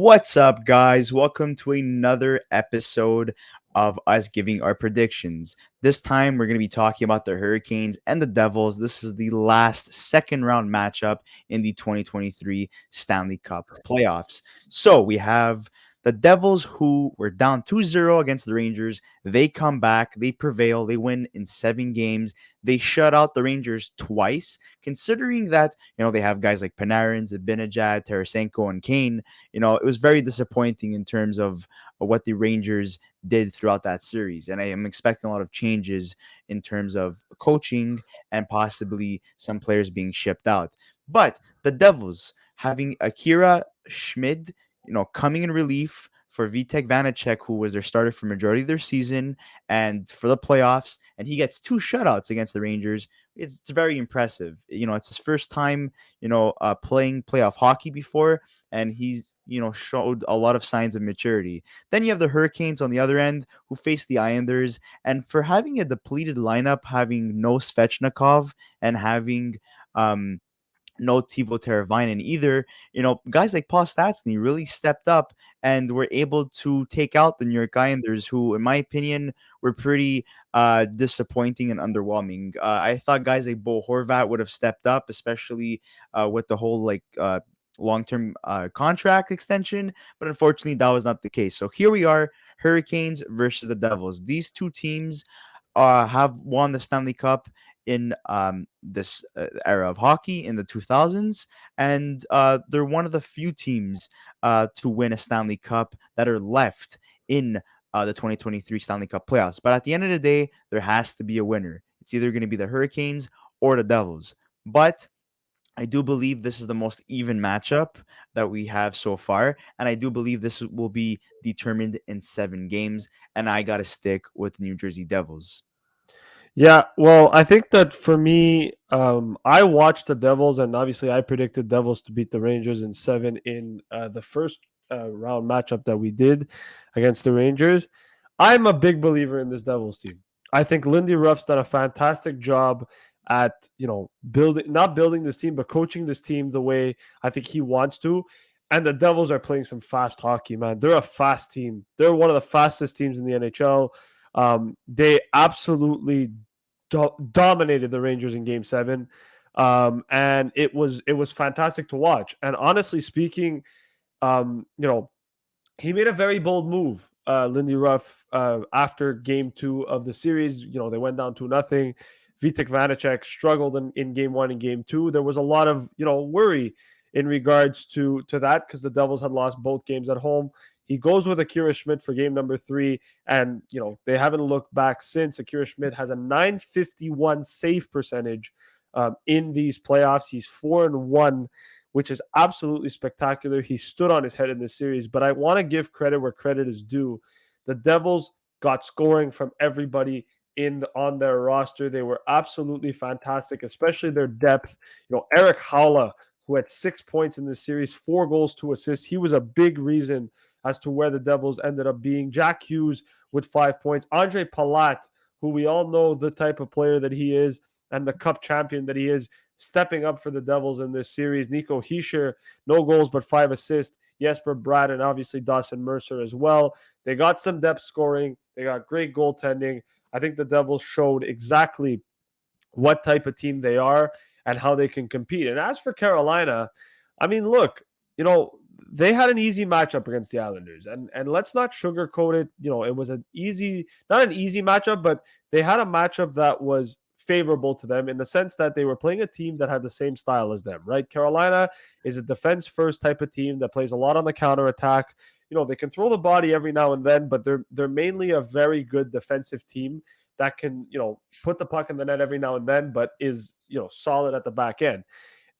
What's up, guys? Welcome to another episode of us giving our predictions. This time, we're going to be talking about the Hurricanes and the Devils. This is the last second round matchup in the 2023 Stanley Cup Playoffs. So, we have the Devils, who were down 2-0 against the Rangers. They come back, they prevail, they win in 7 games. They shut out the Rangers twice, considering that, they have guys like Panarin, Zibanejad, Tarasenko, and Kane. It was very disappointing in terms of what the Rangers did throughout that series. And I am expecting a lot of changes in terms of coaching and possibly some players being shipped out. But the Devils having Akira Schmid, coming in relief for Vitek Vanacek, who was their starter for majority of their season and for the playoffs, and he gets 2 shutouts against the Rangers. It's very impressive. It's his first time, playing playoff hockey before, and he's showed a lot of signs of maturity. Then you have the Hurricanes on the other end, who face the Islanders, and for having a depleted lineup, having no Svechnikov and having no Tivo Teravainen either. Guys like Paul Stastny really stepped up and were able to take out the New York Islanders, who, in my opinion, were pretty disappointing and underwhelming. I thought guys like Bo Horvat would have stepped up, especially with the whole long-term contract extension, but unfortunately that was not the case. So here we are, Hurricanes versus the Devils. These two teams have won the Stanley Cup in this era of hockey in the 2000s, and they're one of the few teams to win a Stanley Cup that are left in the 2023 Stanley Cup playoffs. But at the end of the day, there has to be a winner. It's either going to be the Hurricanes or the Devils. But I do believe this is the most even matchup that we have so far, and I do believe this will be determined in 7 games. And I got to stick with New Jersey Devils. Yeah, well, I think that for me, I watched the Devils, and obviously I predicted Devils to beat the Rangers in 7 in the first round matchup that we did against the Rangers. I'm a big believer in this Devils team. I think Lindy Ruff's done a fantastic job at building, not building this team, but coaching this team the way I think he wants to. And the Devils are playing some fast hockey, man. They're a fast team. They're one of the fastest teams in the NHL. They absolutely dominated the Rangers in Game 7, and it was fantastic to watch. And honestly speaking, um, you know, he made a very bold move. Lindy Ruff, after Game 2 of the series, they went down 2-0. Vitek Vanacek struggled in Game 1 and Game 2. There was a lot of worry in regards to that because the Devils had lost both games at home. He goes with Akira Schmid for game number 3, and they haven't looked back since. Akira Schmid has a 951 save percentage in these playoffs. He's 4-1, which is absolutely spectacular. He stood on his head in this series, but I want to give credit where credit is due. The Devils got scoring from everybody on their roster. They were absolutely fantastic, especially their depth. Eric Haula, who had 6 points in this series, 4 goals, 2 assists. He was a big reason as to where the Devils ended up being. Jack Hughes with 5 points. Andre Palat, who we all know the type of player that he is and the cup champion that he is, stepping up for the Devils in this series. Nico Hischier, no goals but 5 assists. Jesper Bratt and obviously Dawson Mercer as well. They got some depth scoring. They got great goaltending. I think the Devils showed exactly what type of team they are and how they can compete. And as for Carolina, I mean, look, they had an easy matchup against the Islanders. And let's not sugarcoat it. It was not an easy matchup, but they had a matchup that was favorable to them in the sense that they were playing a team that had the same style as them, right? Carolina is a defense first type of team that plays a lot on the counter attack. They can throw the body every now and then, but they're mainly a very good defensive team that can, put the puck in the net every now and then, but is, solid at the back end.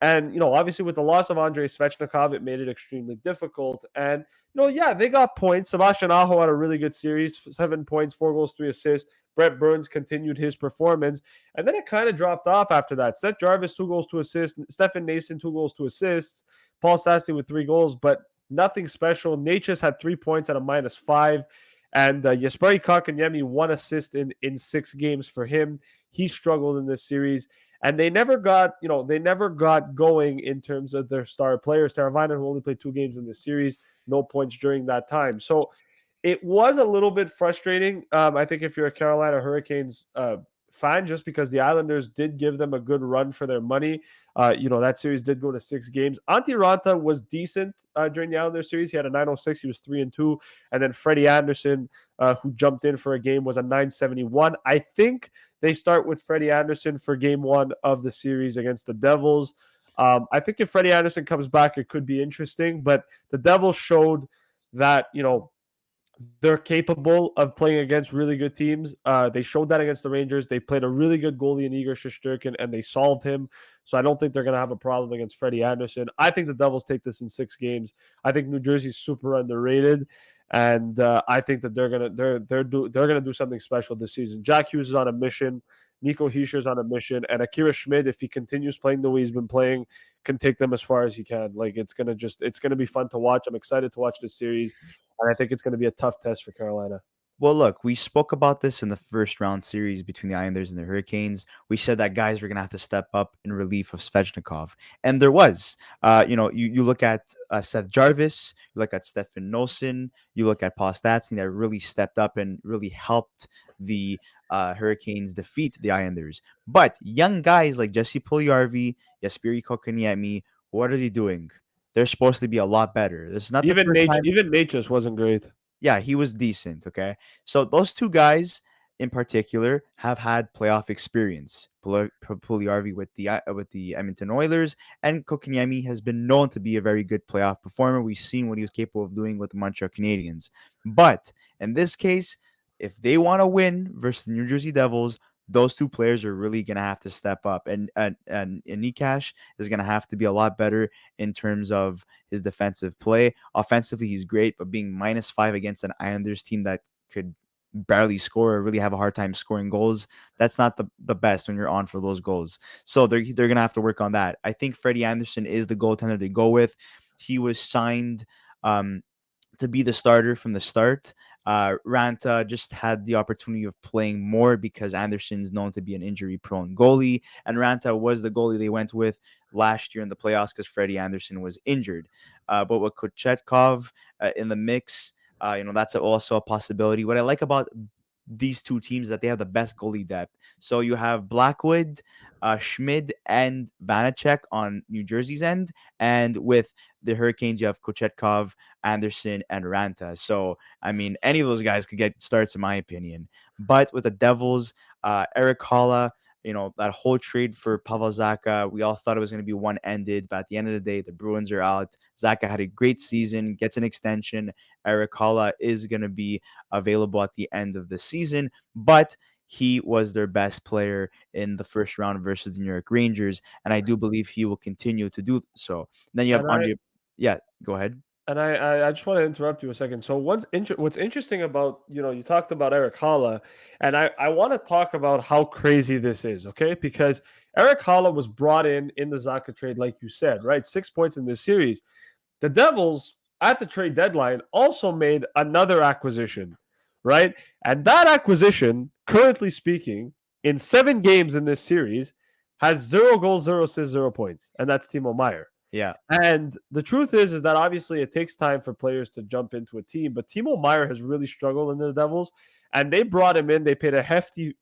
And, obviously with the loss of Andrei Svechnikov, it made it extremely difficult. And, yeah, they got points. Sebastian Aho had a really good series, 7 points, 4 goals, 3 assists. Brett Burns continued his performance. And then it kind of dropped off after that. Seth Jarvis, 2 goals, 2 assists. Stefan Nason, 2 goals, 2 assists. Paul Stastny with 3 goals, but nothing special. Natchez had 3 points at a -5. And Jesperi Kotkaniemi, 1 assist in 6 games for him. He struggled in this series. And they never got going in terms of their star players. Teravainen, who only played 2 games in this series, no points during that time. So it was a little bit frustrating. I think if you're a Carolina Hurricanes fan, just because the Islanders did give them a good run for their money. That series did go to 6 games. Antti Ranta was decent during the Islanders series. He had a 906. He was 3-2. And then Freddie Anderson, who jumped in for a game, was a 971. I think they start with Freddie Anderson for game one of the series against the Devils. I think if Freddie Anderson comes back, it could be interesting. But the Devils showed that, they're capable of playing against really good teams. They showed that against the Rangers. They played a really good goalie in Igor Shesterkin, and they solved him. So I don't think they're going to have a problem against Freddie Anderson. I think the Devils take this in 6 games. I think New Jersey's super underrated, and I think that they're gonna do something special this season. Jack Hughes is on a mission. Nico Hischier is on a mission, and Akira Schmid, if he continues playing the way he's been playing, can take them as far as he can. Like it's gonna be fun to watch. I'm excited to watch this series, and I think it's going to be a tough test for Carolina. Well, look, we spoke about this in the first round series between the Islanders and the Hurricanes. We said that guys were going to have to step up in relief of Svechnikov. And there was. You look at Seth Jarvis, you look at Stefan Noesen, you look at Paul Stastny that really stepped up and really helped the Hurricanes defeat the Islanders. But young guys like Jesse Puljujarvi, Jesperi Kotkaniemi, what are they doing? They're supposed to be a lot better. This is not the Even first Nate, time. even Nate just wasn't great. Yeah, he was decent. Okay, so those two guys in particular have had playoff experience. Puliarvi with the Edmonton Oilers, and Kokiniemi has been known to be a very good playoff performer. We've seen what he was capable of doing with the Montreal Canadiens. But in this case, if they want to win versus the New Jersey Devils, those two players are really gonna have to step up, and Nikash is gonna have to be a lot better in terms of his defensive play. Offensively, he's great, but being -5 against an Islanders team that could barely score or really have a hard time scoring goals, that's not the best when you're on for those goals. So they're gonna have to work on that. I think Freddie Anderson is the goaltender they go with. He was signed um, to be the starter from the start. Ranta just had the opportunity of playing more because Anderson's known to be an injury-prone goalie, and Ranta was the goalie they went with last year in the playoffs because Freddie Anderson was injured. But with Kochetkov in the mix, that's also a possibility. What I like about these two teams is that they have the best goalie depth. So you have Blackwood, Schmid, and Vanacek on New Jersey's end, and with the Hurricanes, you have Kochetkov, Anderson, and Ranta. So, I mean, any of those guys could get starts, in my opinion. But with the Devils, Eric Holla, that whole trade for Pavel Zaka, we all thought it was going to be one ended, but at the end of the day, the Bruins are out. Zaka had a great season, gets an extension. Eric Holla is going to be available at the end of the season, but he was their best player in the first round versus the New York Rangers, and I do believe he will continue to do so. Then you have And I Andre. Yeah, go ahead. and I just want to interrupt you a second. So what's interesting about, you talked about Eric Holla, and I want to talk about how crazy this is, okay? Because Eric Holla was brought in the Zaka trade, like you said, right? 6 points in this series. The Devils at the trade deadline also made another acquisition, right? And that acquisition, currently speaking, in 7 games in this series, has 0 goals, 0 assists, 0 points, and that's Timo Meyer. Yeah. And the truth is that obviously it takes time for players to jump into a team, but Timo Meyer has really struggled in the Devils, and they brought him in. They paid a hefty,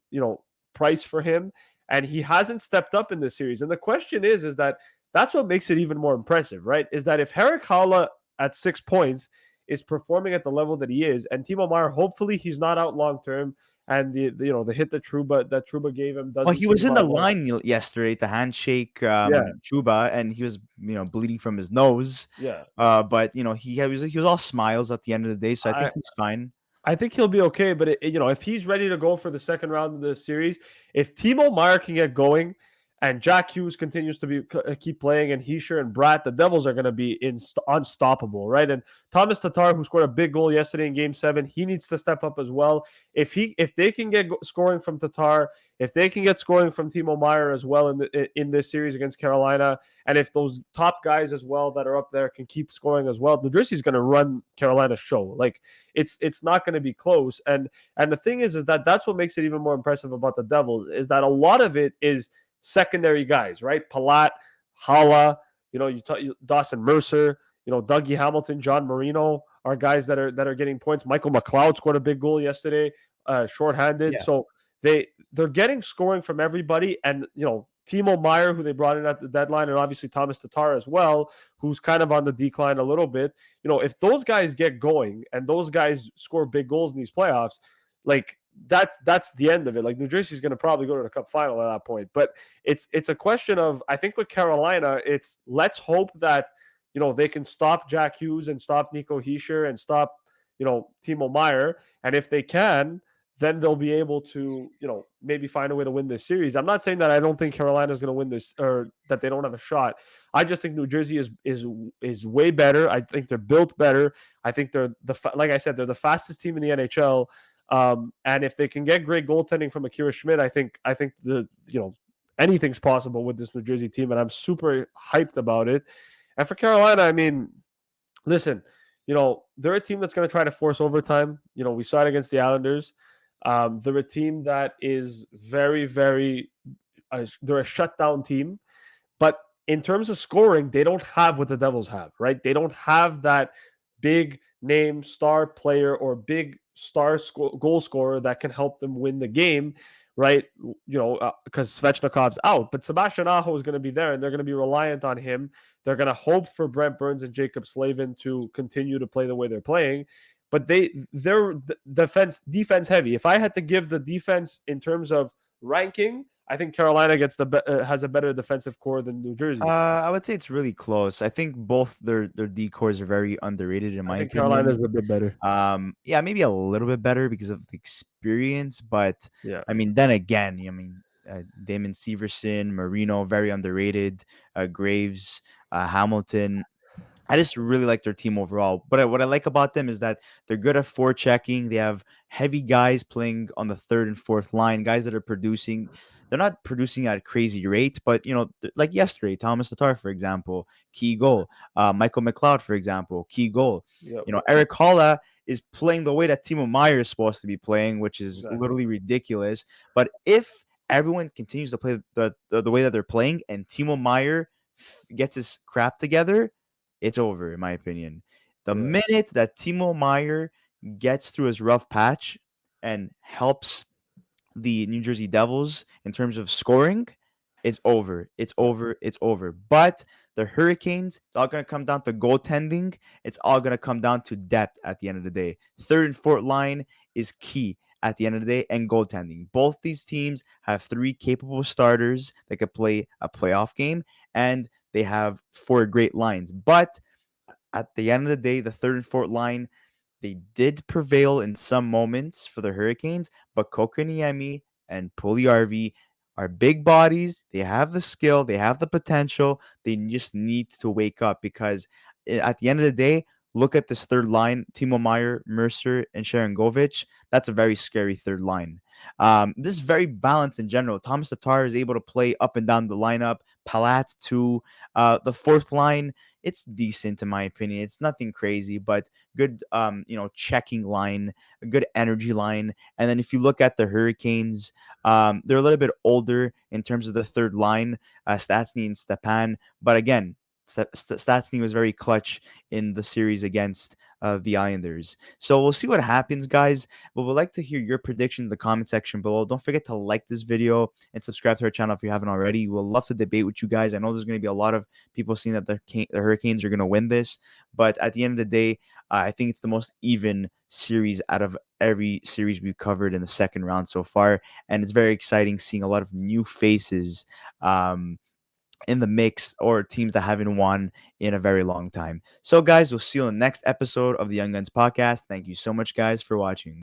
price for him, and he hasn't stepped up in this series. And the question is that that's what makes it even more impressive, right? Is that if Herrick Haula at 6 points is performing at the level that he is, and Timo Meyer, hopefully he's not out long term, and the hit that Truba gave him Well, doesn't he keep was him in the out long. line yesterday to handshake Yeah, Chuba, and he was bleeding from his nose. yeah. But he was all smiles at the end of the day, so I I think he's fine. I think he'll be okay, but if he's ready to go for the second round of the series, if Timo Meyer can get going and Jack Hughes continues to keep playing, and Heischer and Bratt, the Devils are going to be unstoppable, right? And Thomas Tatar, who scored a big goal yesterday in Game 7, he needs to step up as well. If they can get scoring from Tatar, if they can get scoring from Timo Meyer as well in this series against Carolina, and if those top guys as well that are up there can keep scoring as well, New Jersey's going to run Carolina's show. Like it's not going to be close. And the thing is that that's what makes it even more impressive about the Devils is that a lot of it is secondary guys, right? Palat, Hala, Dawson Mercer. Dougie Hamilton, John Marino are guys that are getting points. Michael McLeod scored a big goal yesterday, shorthanded. Yeah. So they're getting scoring from everybody, and Timo Meyer, who they brought in at the deadline, and obviously Thomas Tatar as well, who's kind of on the decline a little bit. If those guys get going and those guys score big goals in these playoffs, like that's the end of it. Like New Jersey's going to probably go to the Cup final at that point. But it's a question of, I think with Carolina, it's let's hope that they can stop Jack Hughes and stop Nico Hischier and stop Timo Meyer, and if they can, then they'll be able to, maybe find a way to win this series. I'm not saying that I don't think Carolina is going to win this or that they don't have a shot. I just think New Jersey is way better. I think they're built better. I think they're like I said, they're the fastest team in the NHL. And if they can get great goaltending from Akira Schmidt, I think anything's possible with this New Jersey team, and I'm super hyped about it. And for Carolina, I mean, listen, they're a team that's going to try to force overtime. We saw it against the Islanders. They're a team that is very, very, they're a shutdown team. But in terms of scoring, they don't have what the Devils have, right? They don't have that big name star player or big star goal scorer that can help them win the game, right? Because Svechnikov's out, but Sebastian Aho is going to be there, and they're going to be reliant on him. They're going to hope for Brent Burns and Jacob Slavin to continue to play the way they're playing. But they're defense heavy. If I had to give the defense in terms of ranking, I think Carolina has a better defensive core than New Jersey. I would say it's really close. I think both their decors are very underrated in I my think Carolina is opinion. a bit better. Yeah, maybe a little bit better because of the experience, but Yeah, I mean, then again, Damon Severson, Marino, very underrated. Graves, Hamilton. I just really like their team overall. But what I like about them is that they're good at forechecking. They have heavy guys playing on the third and fourth line, guys that are producing. They're not producing at crazy rates, but like yesterday, Thomas Tatar, for example, key goal. Michael McLeod, for example, key goal. yep, Eric Holla is playing the way that Timo Meyer is supposed to be playing, which is exactly. literally ridiculous. But if everyone continues to play the way that they're playing, and Timo Meyer gets his crap together, it's over, in my opinion. The Yeah, minute that Timo Meyer gets through his rough patch and helps the New Jersey Devils in terms of scoring, it's over. It's yeah, over. It's over. But the Hurricanes, it's all going to come down to goaltending. It's all going to come down to depth at the end of the day. Third and fourth line is key at the end of the day, and goaltending. Both these teams have three capable starters that could play a playoff game, and they have four great lines. But at the end of the day, the third and fourth line, they did prevail in some moments for the Hurricanes, but Kokoniemi and Puliarvi are big bodies. They have the skill, they have the potential. They just need to wake up because at the end of the day, look at this third line: Timo Meyer, Mercer, and Sharon Govich. That's a very scary third line. This is very balanced in general. Thomas Tatar is able to play up and down the lineup. Palat too. The fourth line, it's decent in my opinion. It's nothing crazy, but good checking line, a good energy line. And then if you look at the Hurricanes, they're a little bit older in terms of the third line, Stastny and Stepan. But again, Stastny was very clutch in the series against the Islanders. So we'll see what happens, guys. But we'd like to hear your predictions in the comment section below. Don't forget to like this video and subscribe to our channel if you haven't already. We'll love to debate with you guys. I know there's going to be a lot of people saying that the Hurricanes are going to win this, but at the end of the day, I think it's the most even series out of every series we've covered in the second round so far, and it's very exciting seeing a lot of new faces in the mix or teams that haven't won in a very long time. So, guys, we'll see you on the next episode of the Young Guns podcast. Thank you so much, guys, for watching.